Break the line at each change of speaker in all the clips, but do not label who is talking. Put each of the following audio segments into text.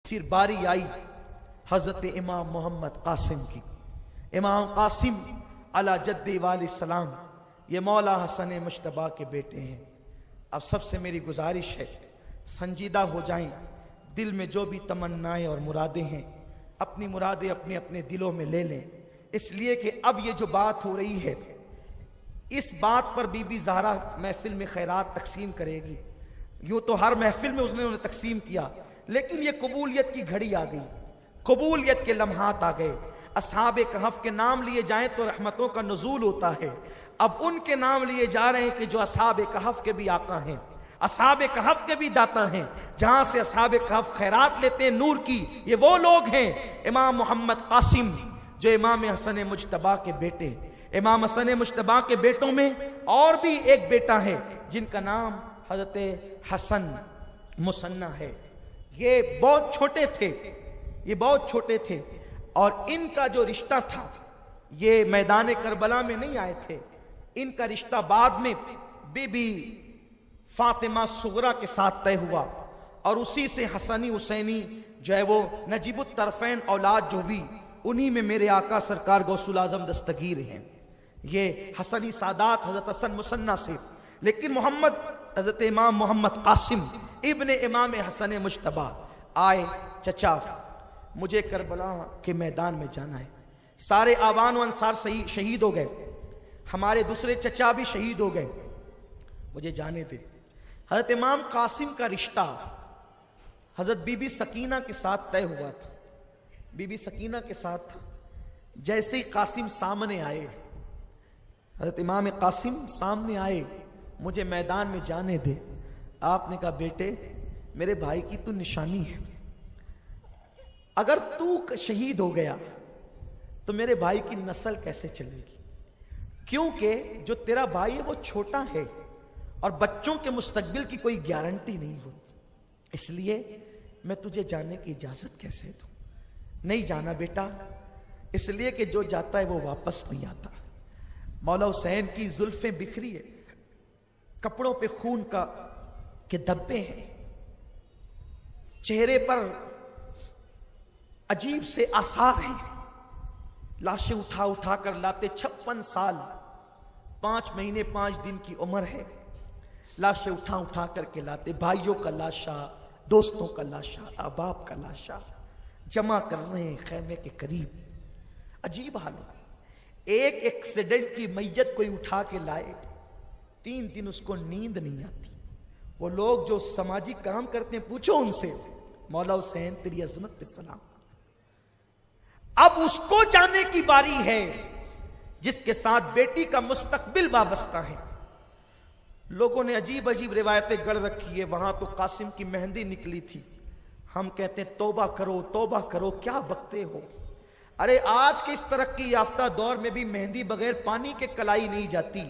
پھر باری آئی حضرت امام محمد قاسم کی. امام قاسم علی جد والی السلام یہ مولا حسن مجتبیٰ کے بیٹے ہیں. اب سب سے میری گزارش ہے سنجیدہ ہو جائیں. دل میں جو بھی تمنائیں اور مرادیں ہیں اپنی مرادیں اپنے اپنے دلوں میں لے لیں، اس لیے کہ اب یہ جو بات ہو رہی ہے اس بات پر بی بی زہرا محفل میں خیرات تقسیم کرے گی. یوں تو ہر محفل میں اس نے انہیں تقسیم کیا، لیکن یہ قبولیت کی گھڑی آ گئی، قبولیت کے لمحات آ گئے. اصحاب کہف کے نام لیے جائیں تو رحمتوں کا نزول ہوتا ہے. اب ان کے نام لیے جا رہے ہیں کہ جو اصحاب کہف کے بھی آقا ہیں، اصحاب کہف کے بھی داتا ہیں، جہاں سے اصحاب کہف خیرات لیتے ہیں نور کی. یہ وہ لوگ ہیں امام محمد قاسم جو امام حسن مجتبیٰ کے بیٹے. امام حسن مجتبیٰ کے بیٹوں میں اور بھی ایک بیٹا ہے جن کا نام حضرت حسن مثنیٰ ہے. یہ بہت چھوٹے تھے اور ان کا جو رشتہ تھا یہ میدان کربلا میں نہیں آئے تھے. ان کا رشتہ بعد میں بی بی فاطمہ صغرا کے ساتھ طے ہوا اور اسی سے حسنی حسینی جو ہے وہ نجیب الطرفین اولاد جو بھی انہی میں میرے آقا سرکار غوث الاعظم دستگیر ہیں. یہ حسنی سادات حضرت حسن مثنیٰ سے، لیکن محمد حضرت امام محمد قاسم ابن امام حسن مجتبیٰ آئے. چچا مجھے کربلا کے میدان میں جانا ہے. سارے آوان و انصار شہید ہو گئے، ہمارے دوسرے چچا بھی شہید ہو گئے، مجھے جانے دے. حضرت امام قاسم کا رشتہ حضرت بی بی سکینہ کے ساتھ طے ہوا تھا. بی بی سکینہ کے ساتھ تھا. جیسے ہی قاسم سامنے آئے، حضرت امام قاسم سامنے آئے، مجھے میدان میں جانے دے. آپ نے کہا بیٹے میرے بھائی کی تو نشانی ہے، اگر تو شہید ہو گیا تو میرے بھائی کی نسل کیسے چلے گی؟ کیونکہ جو تیرا بھائی ہے وہ چھوٹا ہے اور بچوں کے مستقبل کی کوئی گارنٹی نہیں ہوتی، اس لیے میں تجھے جانے کی اجازت کیسے دوں؟ نہیں جانا بیٹا، اس لیے کہ جو جاتا ہے وہ واپس نہیں آتا. مولا حسین کی زلفیں بکھری ہے، کپڑوں پہ خون کے دھبے ہیں، چہرے پر عجیب سے آثار ہیں. لاشیں اٹھا کر لاتے، 56 سال 5 مہینے 5 دن کی عمر ہے. لاشیں اٹھا کر کے لاتے، بھائیوں کا لاشا، دوستوں کا لاشا، احباب کا لاشا جمع کر رہے ہیں خیمے کے قریب. عجیب حال ہے. ایک ایکسیڈنٹ کی میت کوئی اٹھا کے لائے 3 دن اس کو نیند نہیں آتی. وہ لوگ جو سماجی کام کرتے ہیں پوچھو ان سے، مولا حسین تیری عظمت پہ سلام. اب اس کو جانے کی باری ہے جس کے ساتھ بیٹی کا مستقبل وابستہ ہے. لوگوں نے عجیب روایتیں گڑھ رکھی ہے. وہاں تو قاسم کی مہندی نکلی تھی. ہم کہتے ہیں توبہ کرو، کیا بکتے ہو؟ ارے آج کے اس ترقی یافتہ دور میں بھی مہندی بغیر پانی کے کلائی نہیں جاتی،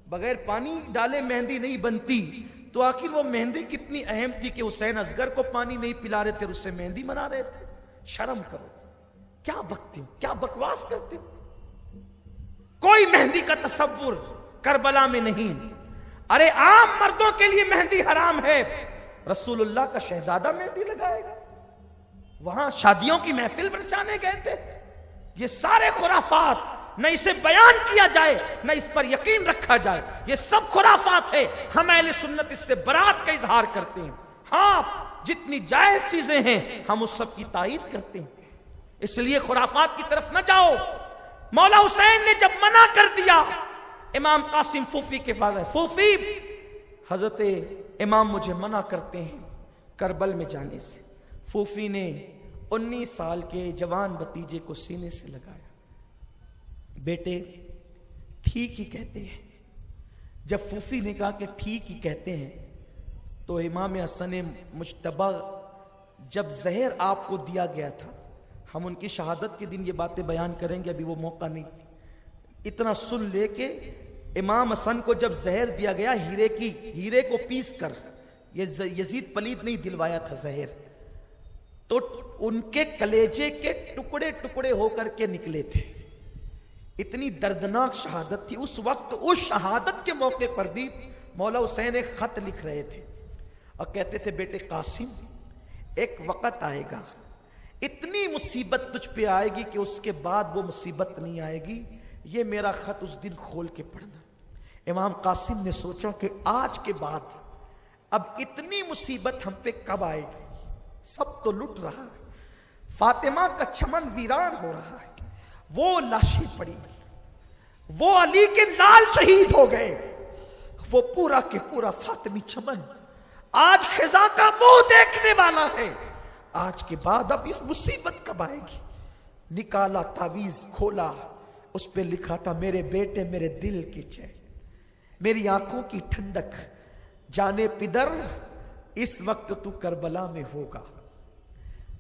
بغیر پانی ڈالے مہندی نہیں بنتی. تو آخر وہ مہندی کتنی اہم تھی کہ حسین اصغر کو پانی نہیں پلا رہے تھے، اس سے مہندی بنا رہے تھے. شرم کرو، کیا بکتے ہو، کیا بکواس کرتے ہو؟ کوئی مہندی کا تصور کربلا میں نہیں. ارے عام مردوں کے لیے مہندی حرام ہے، رسول اللہ کا شہزادہ مہندی لگائے گا؟ وہاں شادیوں کی محفل برچانے گئے تھے. یہ سارے خرافات، نہ اسے بیان کیا جائے نہ اس پر یقین رکھا جائے، یہ سب خرافات ہے. ہم اہل سنت اس سے برات کا اظہار کرتے ہیں. ہاں جتنی جائز چیزیں ہیں ہم اس سب کی تائید کرتے ہیں، اس لیے خرافات کی طرف نہ جاؤ. مولا حسین نے جب منع کر دیا، امام قاسم پھوپھی کے فاضل، پھوپھی حضرت امام مجھے منع کرتے ہیں کربل میں جانے سے. پھوپھی نے 19 سال کے جوان بھتیجے کو سینے سے لگایا. بیٹے ٹھیک ہی کہتے ہیں. جب پھوپھی نے کہا کہ ٹھیک ہی کہتے ہیں تو امام حسن مجتبیٰ جب زہر آپ کو دیا گیا تھا، ہم ان کی شہادت کے دن یہ باتیں بیان کریں گے، ابھی وہ موقع نہیں. اتنا سن لے کے امام حسن کو جب زہر دیا گیا ہیرے کو پیس کر، یہ یزید پلید نہیں دلوایا تھا زہر، تو ان کے کلیجے کے ٹکڑے ٹکڑے ہو کر کے نکلے تھے. اتنی دردناک شہادت تھی اس وقت. اس شہادت کے موقع پر بھی مولا حسین ایک خط لکھ رہے تھے اور کہتے تھے بیٹے قاسم ایک وقت آئے گا اتنی مصیبت تجھ پہ آئے گی کہ اس کے بعد وہ مصیبت نہیں آئے گی. یہ میرا خط اس دن کھول کے پڑھنا. امام قاسم نے سوچا کہ آج کے بعد اب اتنی مصیبت ہم پہ کب آئے گی؟ سب تو لٹ رہا ہے, فاطمہ کا چمن ویران ہو رہا ہے, وہ لاشیں پڑی, وہ علی کے لال شہید ہو گئے, وہ پورا کے پورا فاطمی چمن آج خزاں کا منہ دیکھنے والا ہے. آج کے بعد اب اس مصیبت کب آئے گی؟ نکالا تعویذ, کھولا, اس پہ لکھا تھا میرے بیٹے میرے دل کی چین, میری آنکھوں کی ٹھنڈک, جانے پدر اس وقت تو کربلا میں ہوگا,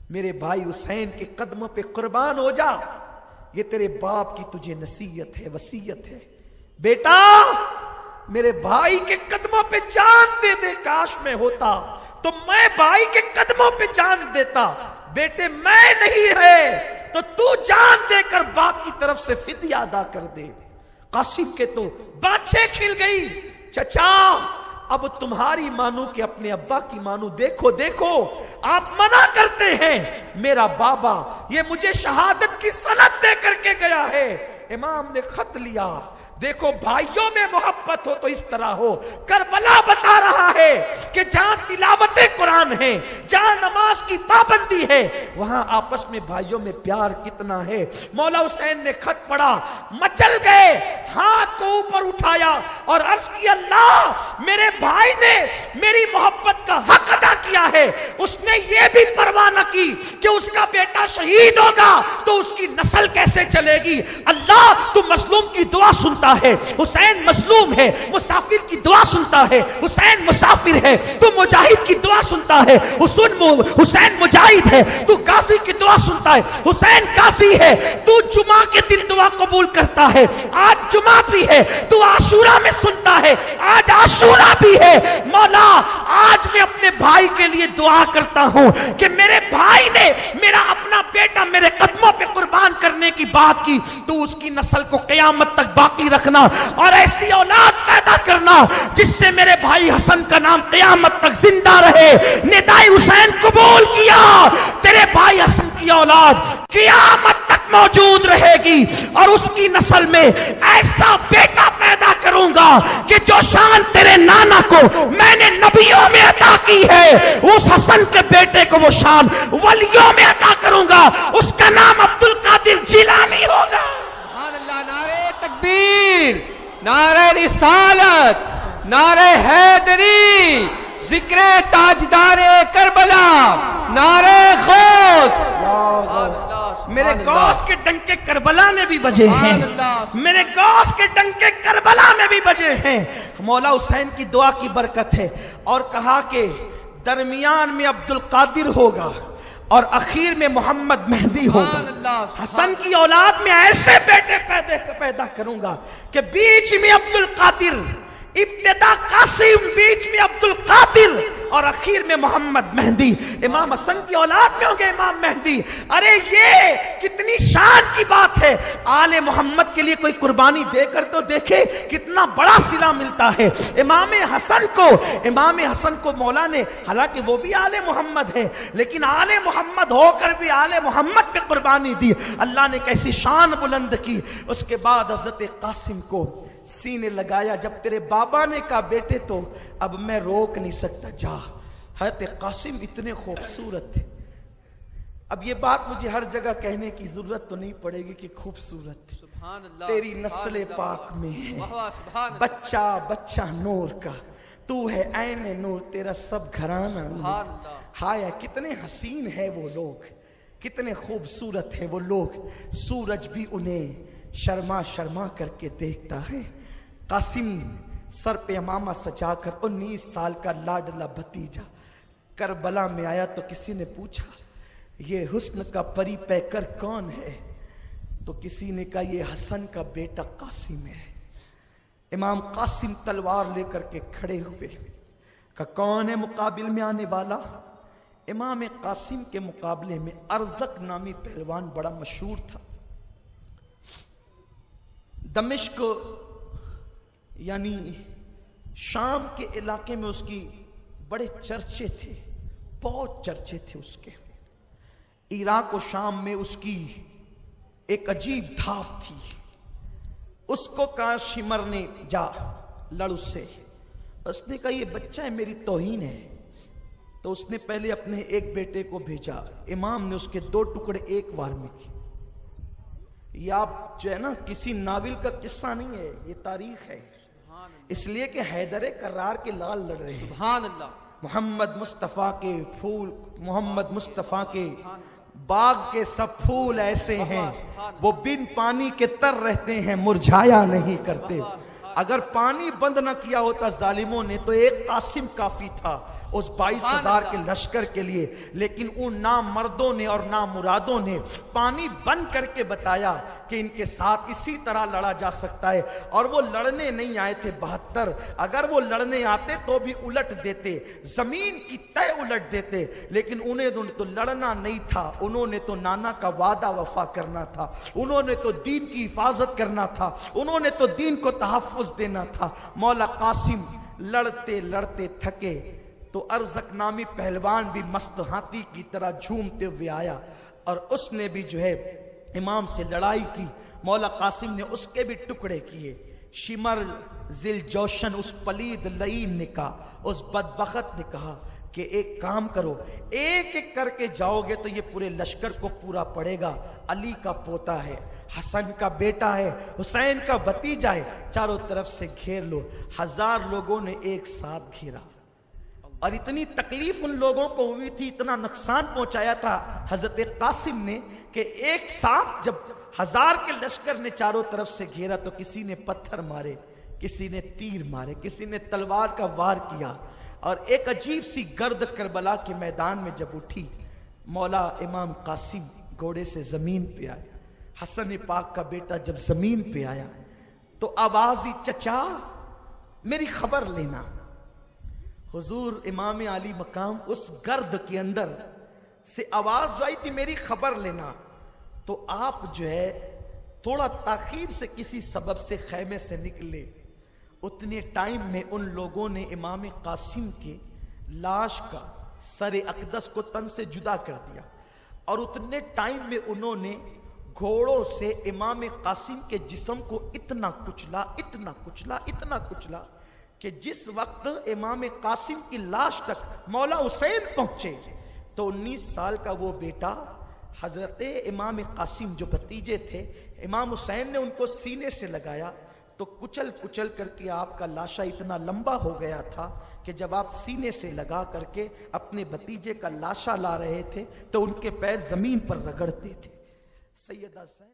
میرے بھائی حسین کے قدموں پہ قربان ہو جا, یہ تیرے باپ کی تجھے نصیحت ہے, وصیت ہے. بیٹا میرے بھائی کے قدموں پہ جان دے دے, کاش میں ہوتا تو میں بھائی کے قدموں پہ جان دیتا. بیٹے میں نہیں ہے تو تو جان دے کر باپ کی طرف سے فدیہ ادا کر دے. قاسم کے تو بانچیں کھل گئی, چچا اب تمہاری مانو کہ اپنے ابا کی مانو. دیکھو دیکھو آپ منع کرتے ہیں, میرا بابا یہ مجھے شہادت کی سند دے کر کے گیا ہے. امام نے خط لیا, دیکھو بھائیوں میں محبت ہو تو اس طرح ہو. کربلا بتا رہا ہے کہ جہاں تلاوت قرآن ہے, جہاں نماز کی پابندی ہے, وہاں آپس میں بھائیوں میں پیار کتنا ہے. مولا حسین نے خط پڑھا, مچل گئے, ہاتھ کو اوپر اٹھایا اور عرض کی اللہ میرے بھائی نے میری محبت کا حق ادا کیا ہے, اس نے یہ بھی پرواہ نہ کی کہ اس کا بیٹا شہید ہوگا تو اس کی نسل کیسے چلے گی. اللہ تو مظلوم کی دعا سنتا ہے, حسین مظلوم ہے, مسافر کی دعا سنتا ہے, حسین مسافر ہے, تو مجاہد کی دعا سنتا ہے, حسین مجاہد ہے, تو غازی کی دعا سنتا ہے, حسین غازی ہے, تو جمعہ کے دن دعا قبول کرتا ہے, آج جمعہ بھی ہے, تو عاشورہ میں سنتا ہے, آج عاشورہ بھی ہے. مولا آج میں اپنے بھائی کے لیے دعا کرتا ہوں کہ میرے بھائی نے میرا اپنا بیٹا میرے قدموں پہ قربان کرنے کی بات کی, تو اس کی نسل کو قیامت تک باقی رکھنا اور ایسی اولاد پیدا کرنا جس سے میرے بھائی حسن کا نام قیامت تک زندہ رہے. ندائے حسین قبول کیا, تیرے بھائی حسن کی اولاد قیامت تک موجود رہے گی اور اس کی نسل میں ایسا بیٹا پیدا کروں گا کہ جو شان تیرے نانا کو میں نے نبیوں میں عطا کی ہے, اس حسن کے بیٹے کو وہ شان ولیوں میں عطا کروں گا, اس کا نام عبد القادر جیلانی ہوگا.
سبحان اللہ. نعرہ تکبیر, نعرہ رسالت, نعرہ حیدری, ذکر تاجدار کربلا, نعرہ غوث.
میرے غوث کے ڈنکے کربلا میں بھی بجے ہیں, میرے غوث کے ڈنکے کربلا میں بھی بجے ہیں. مولا حسین کی دعا کی برکت ہے. اور کہا کہ درمیان میں عبد القادر ہوگا اور اخیر میں محمد مہدی ہوگا. حسن کی اولاد میں ایسے بیٹے پیدا کروں گا کہ بیچ میں عبد القادر, ابتدا قاسم, بیچ میں عبد القادر اور اخیر میں محمد مہدی. امام حسن کی اولاد میں ہوں گے امام مہدی. ارے یہ کتنی شان کی بات ہے. آل محمد کے لیے کوئی قربانی دے کر تو دیکھے کتنا بڑا صلہ ملتا ہے. امام حسن کو مولا نے, حالانکہ وہ بھی آل محمد ہے, لیکن آل محمد ہو کر بھی آل محمد پہ قربانی دی. اللہ نے کیسی شان بلند کی. اس کے بعد حضرت قاسم کو سینے لگایا. جب تیرے بابا نے کہا بیٹے تو اب میں روک نہیں سکتا, جا. حضرت قاسم اتنے خوبصورت تھے. اب یہ بات مجھے ہر جگہ کہنے کی ضرورت تو نہیں پڑے گی کہ خوبصورت تھے. تیری نسل پاک میں ہے بچہ بچہ نور کا, تو ہے عین نور, تیرا سب گھرانہ نور. ہائے کتنے حسین ہے وہ لوگ, کتنے خوبصورت ہیں وہ لوگ. سورج بھی انہیں شرما شرما کر کے دیکھتا ہے. قاسم سر پہ امامہ سجا کر 19 سال کا لاڈلا بھتیجا کربلا میں آیا تو کسی نے پوچھا یہ حسن کا پری پیکر کون ہے, تو کسی نے کہا یہ حسن کا بیٹا قاسم ہے. امام قاسم تلوار لے کر کے کھڑے ہوئے, کہ کون ہے مقابل میں آنے والا. امام قاسم کے مقابلے میں ارزق نامی پہلوان بڑا مشہور تھا. دمشق یعنی شام کے علاقے میں اس کی بڑے چرچے تھے, بہت چرچے تھے اس کے. عراق و شام میں اس کی ایک عجیب دھاپ تھی. اس کو کہا شمر نے جا لڑ اس سے. اس نے کہا یہ بچہ ہے میری توہین ہے. تو اس نے پہلے اپنے ایک بیٹے کو بھیجا. امام نے اس کے 2 ٹکڑے ایک بار میں کی. یہ آپ جو ہے نا کسی ناول کا قصہ نہیں ہے, یہ تاریخ ہے. اس لیے کہ حیدر کرار کے لال لڑ رہے ہیں.
سبحان اللہ.
محمد مصطفیٰ کے پھول, محمد مصطفیٰ کے باغ کے سب پھول ایسے ہیں وہ بن پانی کے تر رہتے ہیں مرجھایا نہیں کرتے. اگر پانی بند نہ کیا ہوتا ظالموں نے تو ایک قاسم کافی تھا اس 22,000 کے لشکر کے لیے. لیکن ان نامردوں نے اور نامرادوں نے پانی بند کر کے بتایا کہ ان کے ساتھ اسی طرح لڑا جا سکتا ہے. اور وہ لڑنے نہیں آئے تھے 72. اگر وہ لڑنے آتے تو بھی الٹ دیتے, زمین کی تہ الٹ دیتے. لیکن انہیں تو لڑنا نہیں تھا. انہوں نے تو نانا کا وعدہ وفا کرنا تھا. انہوں نے تو دین کی حفاظت کرنا تھا. انہوں نے تو دین کو تحفظ دینا تھا. مولا قاسم لڑتے لڑتے تھکے تو ارزق نامی پہلوان بھی مست ہاتھی کی طرح جھومتے ہوئے آیا اور اس نے بھی جو ہے امام سے لڑائی کی. مولا قاسم نے اس کے بھی ٹکڑے کیے. شمر ذل جوشن اس پلید لعین نے کہا, اس بدبخت نے کہا کہ ایک کام کرو, ایک ایک کر کے جاؤ گے تو یہ پورے لشکر کو پورا پڑے گا. علی کا پوتا ہے, حسن کا بیٹا ہے, حسین کا بھتیجا ہے, چاروں طرف سے گھیر لو. 1000 لوگوں نے ایک ساتھ گھیرا اور اتنی تکلیف ان لوگوں کو ہوئی تھی, اتنا نقصان پہنچایا تھا حضرت قاسم نے کہ ایک ساتھ جب 1000 کے لشکر نے چاروں طرف سے گھیرا تو کسی نے پتھر مارے, کسی نے تیر مارے, کسی نے تلوار کا وار کیا. اور ایک عجیب سی گرد کربلا کے میدان میں جب اٹھی, مولا امام قاسم گھوڑے سے زمین پہ آئے. حسن پاک کا بیٹا جب زمین پہ آیا تو آواز دی, چچا میری خبر لینا. حضور امام علی مقام اس گرد کے اندر سے آواز جو آئی تھی میری خبر لینا. تو آپ جو ہے تھوڑا تاخیر سے کسی سبب سے خیمے سے نکلے. اتنے ٹائم میں ان لوگوں نے امام قاسم کے لاش کا سر اقدس کو تن سے جدا کر دیا اور اتنے ٹائم میں انہوں نے گھوڑوں سے امام قاسم کے جسم کو اتنا کچلا, اتنا کچلا, اتنا کچلا کہ جس وقت امام قاسم کی لاش تک مولا حسین پہنچے تو 19 سال کا وہ بیٹا حضرت امام قاسم جو بھتیجے تھے امام حسین نے ان کو سینے سے لگایا تو کچل کچل کر کے آپ کا لاشا اتنا لمبا ہو گیا تھا کہ جب آپ سینے سے لگا کر کے اپنے بھتیجے کا لاشا لا رہے تھے تو ان کے پیر زمین پر رگڑتے تھے. سیدہ حسین